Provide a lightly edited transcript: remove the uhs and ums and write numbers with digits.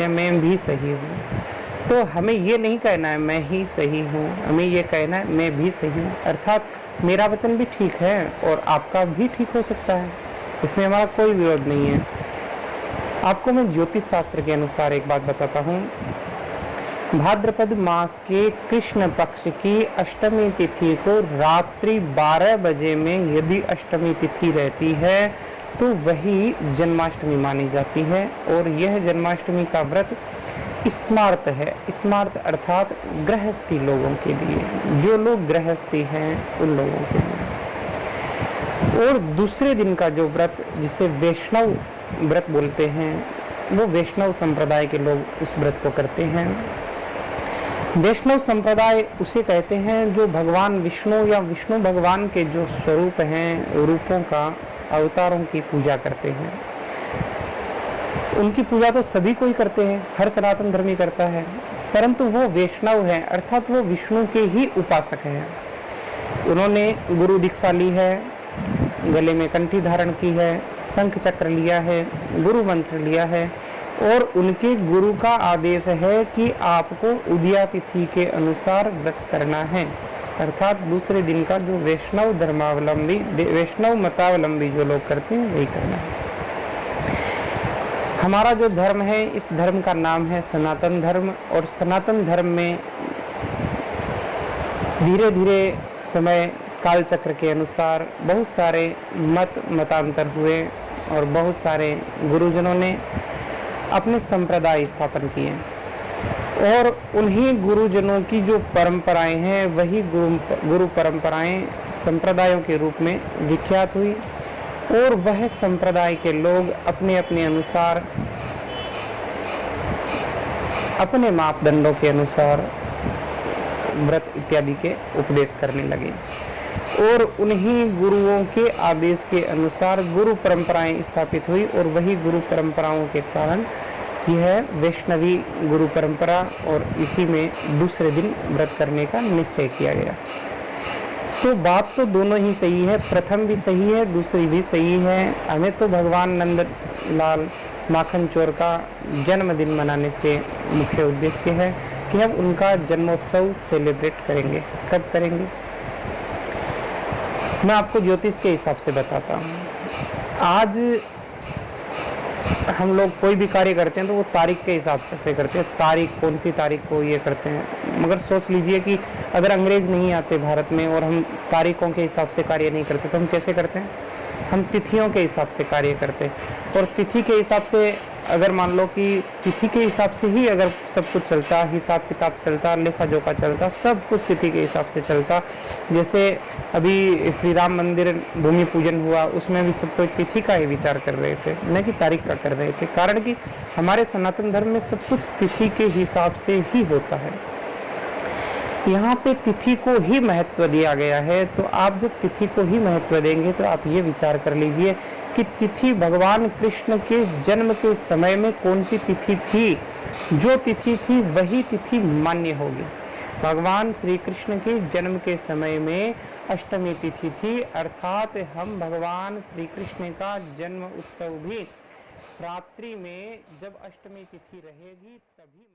मैं भी सही हूँ। तो हमें ये नहीं कहना है मैं ही सही हूँ, हमें ये कहना है मैं भी सही हूँ, अर्थात मेरा वचन भी ठीक है और आपका भी ठीक हो सकता है, इसमें हमारा कोई विरोध नहीं है। आपको मैं ज्योतिष शास्त्र के अनुसार एक बात बताता हूँ। भाद्रपद मास के कृष्ण पक्ष की अष्टमी तिथि को रात्रि 12 बजे में यदि अष्टमी तिथि रहती है तो वही जन्माष्टमी मानी जाती है। और यह जन्माष्टमी का व्रत स्मार्त है। स्मार्त अर्थात गृहस्थी लोगों के लिए, जो लोग गृहस्थी हैं उन लोगों के लिए। और दूसरे दिन का जो व्रत, जिसे वैष्णव व्रत बोलते हैं, वो वैष्णव संप्रदाय के लोग उस व्रत को करते हैं। वैष्णव संप्रदाय उसे कहते हैं जो भगवान विष्णु या विष्णु भगवान के जो स्वरूप हैं, रूपों का, अवतारों की पूजा करते हैं। उनकी पूजा तो सभी कोई करते हैं, हर सनातन धर्मी करता है, परंतु वो वैष्णव है, अर्थात वो विष्णु के ही उपासक हैं। उन्होंने गुरु दीक्षा ली है, गले में कंठी धारण की है, शंख चक्र लिया है, गुरु मंत्र लिया है, और उनके गुरु का आदेश है कि आपको उदया तिथि के अनुसार व्रत करना है। अर्थात दूसरे दिन का जो वैष्णव धर्मावलंबी, वैष्णव मतावलंबी जो लोग करते हैं वही करना है। हमारा जो धर्म है, इस धर्म का नाम है सनातन धर्म। और सनातन धर्म में धीरे धीरे समय काल चक्र के अनुसार बहुत सारे मतांतर हुए और बहुत सारे गुरुजनों ने अपने संप्रदाय स्थापन किए, और उन्हीं गुरुजनों की जो परंपराएं हैं वही गुरु परंपराएं संप्रदायों के रूप में विख्यात हुई। और वह संप्रदाय के लोग अपने अपने अनुसार, अपने मापदंडों के अनुसार व्रत इत्यादि के उपदेश करने लगे, और उन्हीं गुरुओं के आदेश के अनुसार गुरु परंपराएं स्थापित हुई। और वही गुरु परंपराओं के कारण यह वैष्णवी गुरु परंपरा, और इसी में दूसरे दिन व्रत करने का निश्चय किया गया। तो बात तो दोनों ही सही है, प्रथम भी सही है, दूसरी भी सही है। हमें तो भगवान नंद लाल माखन चोर का जन्मदिन मनाने से मुख्य उद्देश्य है कि हम उनका जन्मोत्सव सेलिब्रेट करेंगे। कब करेंगे? मैं आपको ज्योतिष के हिसाब से बताता हूँ। आज हम लोग कोई भी कार्य करते हैं तो वो तारीख के हिसाब से करते हैं, तारीख कौन सी तारीख को ये करते हैं। मगर सोच लीजिए कि अगर अंग्रेज नहीं आते भारत में और हम तारीखों के हिसाब से कार्य नहीं करते तो हम कैसे करते हैं? हम तिथियों के हिसाब से कार्य करते हैं। और तिथि के हिसाब से, अगर मान लो कि तिथि के हिसाब से ही अगर सब कुछ चलता, हिसाब किताब चलता, लेखा जोखा चलता, सब कुछ तिथि के हिसाब से चलता। जैसे अभी श्री राम मंदिर भूमि पूजन हुआ, उसमें भी सब कोई तिथि का ही विचार कर रहे थे, न कि तारीख का कर रहे थे। कारण कि हमारे सनातन धर्म में सब कुछ तिथि के हिसाब से ही होता है। यहाँ पे तिथि को ही महत्व दिया गया है। तो आप जब तिथि को ही महत्व देंगे तो आप ये विचार कर लीजिए कि तिथि भगवान कृष्ण के जन्म के समय में कौन सी तिथि थी, जो तिथि थी वही तिथि मान्य होगी। भगवान श्री कृष्ण के जन्म के समय में अष्टमी तिथि थी, अर्थात हम भगवान श्री कृष्ण का जन्म उत्सव भी रात्रि में जब अष्टमी तिथि रहेगी तभी